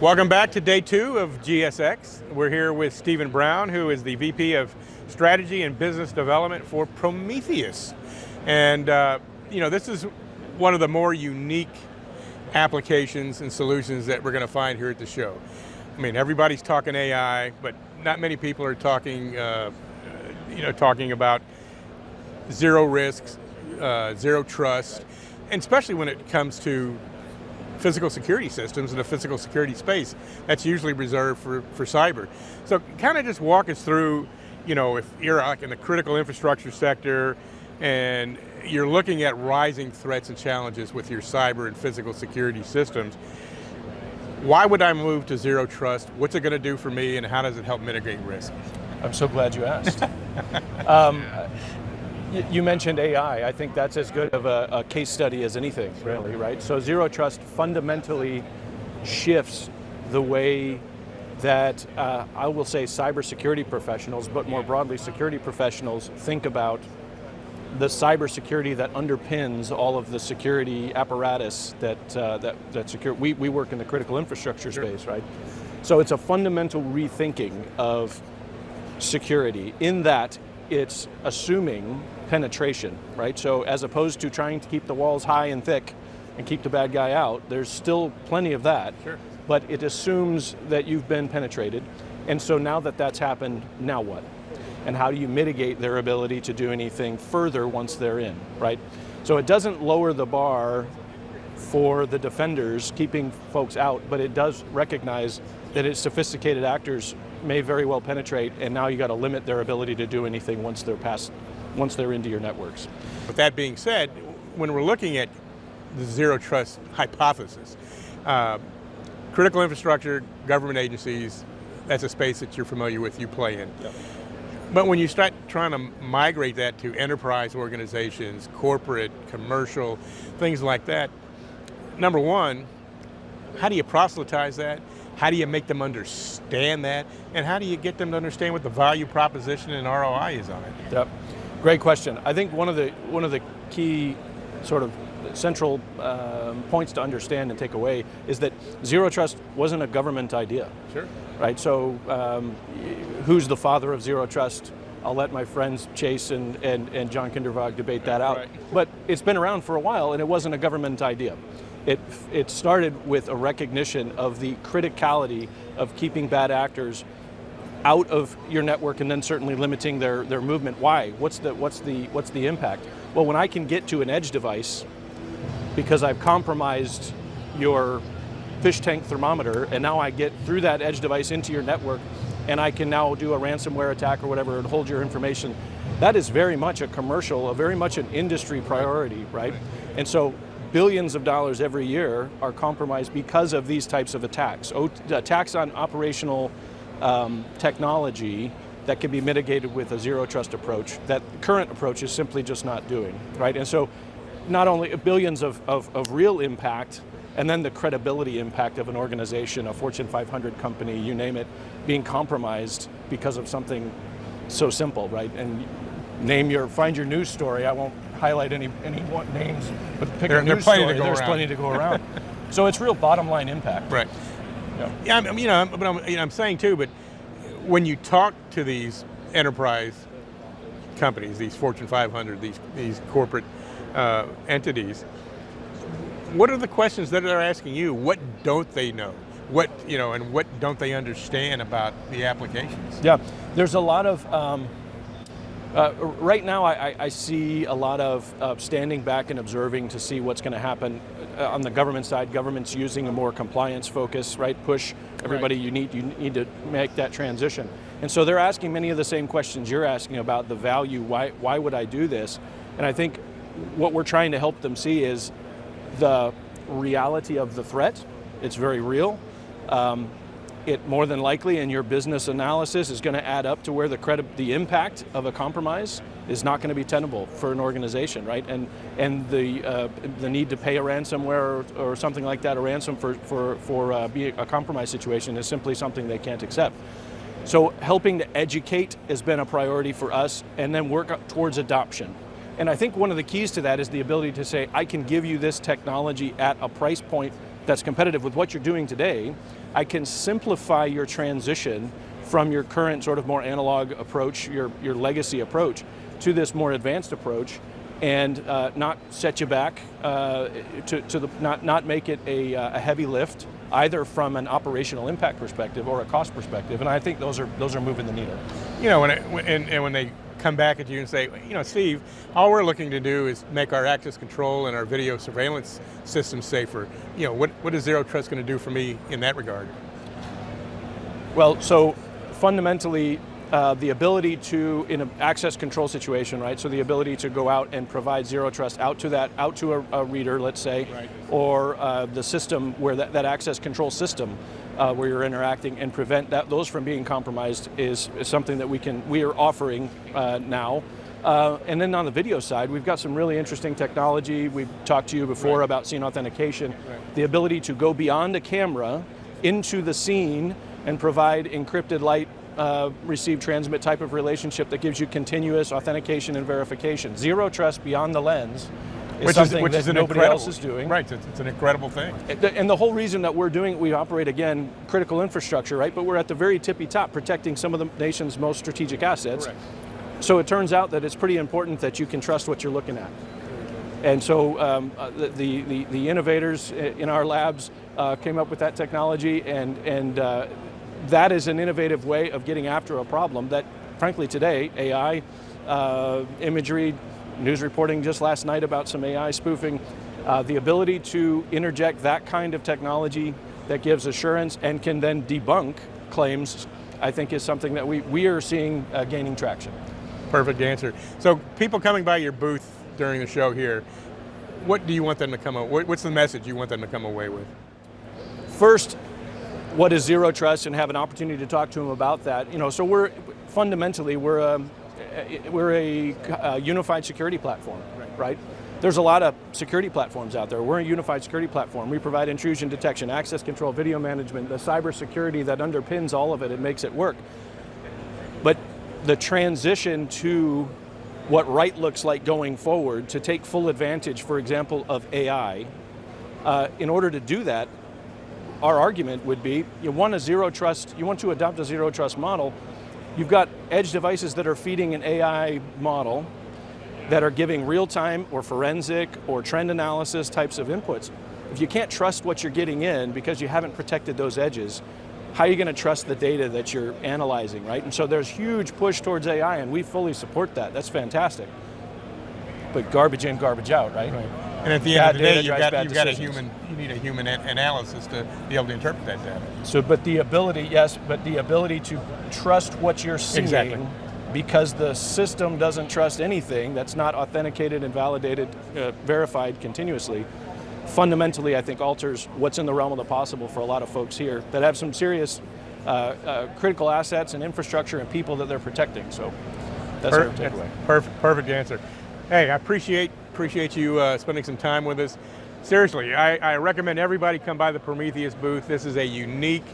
Welcome back to day 2 of GSX. We're here with Stephen Brown, who is the VP of Strategy and Business Development for Prometheus. And this is one of the more unique applications and solutions that we're going to find here at the show. I mean, everybody's talking AI, but not many people are talking, talking about zero risks, zero trust, and especially when it comes to physical security systems in the physical security space. That's usually reserved for cyber. So kind of just walk us through, if you're like in the critical infrastructure sector and you're looking at rising threats and challenges with your cyber and physical security systems, why would I move to zero trust? What's it going to do for me, and how does it help mitigate risk? I'm so glad you asked. You mentioned AI. I think that's as good of a case study as anything, really, right? So zero trust fundamentally shifts the way that I will say cybersecurity professionals, but more broadly security professionals, think about the cybersecurity that underpins all of the security apparatus that secure. We work in the critical infrastructure space, right? So it's a fundamental rethinking of security in that it's assuming penetration, right? So as opposed to trying to keep the walls high and thick and keep the bad guy out, there's still plenty of that. Sure. But it assumes that you've been penetrated. And so now that that's happened, now what? And how do you mitigate their ability to do anything further once they're in, right? So it doesn't lower the bar for the defenders keeping folks out, but it does recognize that its sophisticated actors may very well penetrate, and now you got to limit their ability to do anything once they're into your networks. With that being said, when we're looking at the zero trust hypothesis, critical infrastructure, government agencies, that's a space that you're familiar with, you play in. Yep. But when you start trying to migrate that to enterprise organizations, corporate, commercial, things like that, number one, how do you proselytize that? How do you make them understand that? And how do you get them to understand what the value proposition and ROI is on it? Yep. Great question. I think one of the key sort of central points to understand and take away is that zero trust wasn't a government idea. Sure. Right. So who's the father of zero trust? I'll let my friends Chase and John Kindervag debate that out. Right. But it's been around for a while, and it wasn't a government idea. It started with a recognition of the criticality of keeping bad actors out of your network, and then certainly limiting their movement. Why? What's the impact? Well, when I can get to an edge device because I've compromised your fish tank thermometer, and now I get through that edge device into your network, and I can now do a ransomware attack or whatever and hold your information. That is very much a commercial, very much an industry priority, right? And so billions of dollars every year are compromised because of these types of attacks. Attacks on operational technology that can be mitigated with a zero trust approach that current approach is simply just not doing, right? And so not only billions of real impact, and then the credibility impact of an organization, a Fortune 500 company, you name it, being compromised because of something so simple, right? And find your news story. I won't highlight any names, but pick a news story. There's plenty to go around. So it's real bottom line impact. Right. Yeah. I'm saying too, but when you talk to these enterprise companies, these Fortune 500, these corporate entities, what are the questions that they're asking you? What don't they know? And what don't they understand about the applications? Yeah, there's a lot of, right now I see a lot of standing back and observing to see what's going to happen on the government side. Government's using a more compliance focus, right? Push everybody, right. You need to make that transition. And so they're asking many of the same questions you're asking about the value, why would I do this? And I think what we're trying to help them see is the reality of the threat. It's very real. It more than likely in your business analysis is going to add up to where the impact of a compromise is not going to be tenable for an organization, right? And the need to pay a ransomware or something like that, a ransom for being a compromise situation is simply something they can't accept. So helping to educate has been a priority for us, and then work up towards adoption. And I think one of the keys to that is the ability to say, I can give you this technology at a price point that's competitive with what you're doing today, I can simplify your transition from your current sort of more analog approach, your legacy approach, to this more advanced approach, and not set you back, not make it a heavy lift, either from an operational impact perspective or a cost perspective. And I think those are moving the needle. You know, when they come back at you and say, you know, Steve, all we're looking to do is make our access control and our video surveillance systems safer. You know, what is Zero Trust going to do for me in that regard? Well, so fundamentally, the ability to, in an access control situation, right? So the ability to go out and provide Zero Trust out to a reader, let's say, right, or the system where that access control system where you're interacting, and prevent those from being compromised is something that we are offering now. And then on the video side, we've got some really interesting technology. We've talked to you before, right, about scene authentication, right, the ability to go beyond a camera into the scene and provide encrypted light receive transmit type of relationship that gives you continuous authentication and verification. Zero Trust beyond the lens is something that nobody else is doing. Right, it's an incredible thing. And the whole reason that we're doing it, we operate, again, critical infrastructure, right? But we're at the very tippy top, protecting some of the nation's most strategic assets. Correct. So it turns out that it's pretty important that you can trust what you're looking at. And so the innovators in our labs came up with that technology, and that is an innovative way of getting after a problem that, frankly, today, AI, imagery, news reporting just last night about some AI spoofing, the ability to interject that kind of technology that gives assurance and can then debunk claims, I think is something that we are seeing gaining traction. Perfect answer. So people coming by your booth during the show here, what do you want them to come away? What's the message you want them to come away with? First, what is Zero Trust, and have an opportunity to talk to them about that. You know, so we're a unified security platform, right? There's a lot of security platforms out there. We're a unified security platform. We provide intrusion detection, access control, video management, the cybersecurity that underpins all of it and makes it work. But the transition to what right looks like going forward, to take full advantage, for example, of AI, in order to do that, our argument would be, you want to adopt a Zero Trust model, you've got edge devices that are feeding an AI model that are giving real-time or forensic or trend analysis types of inputs. If you can't trust what you're getting in because you haven't protected those edges, how are you going to trust the data that you're analyzing, right? And so there's huge push towards AI, and we fully support that. That's fantastic. But garbage in, garbage out, right? And at the end of the day, you need a human analysis to be able to interpret that data. So, but the ability to trust what you're seeing, exactly, because the system doesn't trust anything that's not authenticated and validated, verified continuously, fundamentally, I think, alters what's in the realm of the possible for a lot of folks here that have some serious critical assets and infrastructure and people that they're protecting. So that's our takeaway. Perfect answer. Hey, I appreciate you spending some time with us. Seriously, I recommend everybody come by the Prometheus booth. This is a unique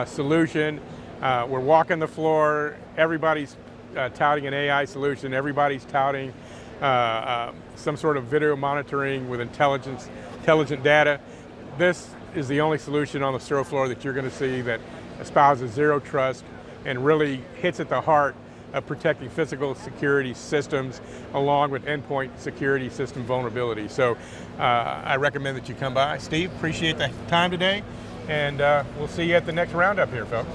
solution. We're walking the floor. Everybody's touting an AI solution. Everybody's touting some sort of video monitoring with intelligent data. This is the only solution on the show floor that you're going to see that espouses Zero Trust and really hits at the heart of protecting physical security systems along with endpoint security system vulnerability. So I recommend that you come by. Steve, appreciate the time today, and we'll see you at the next roundup here, folks.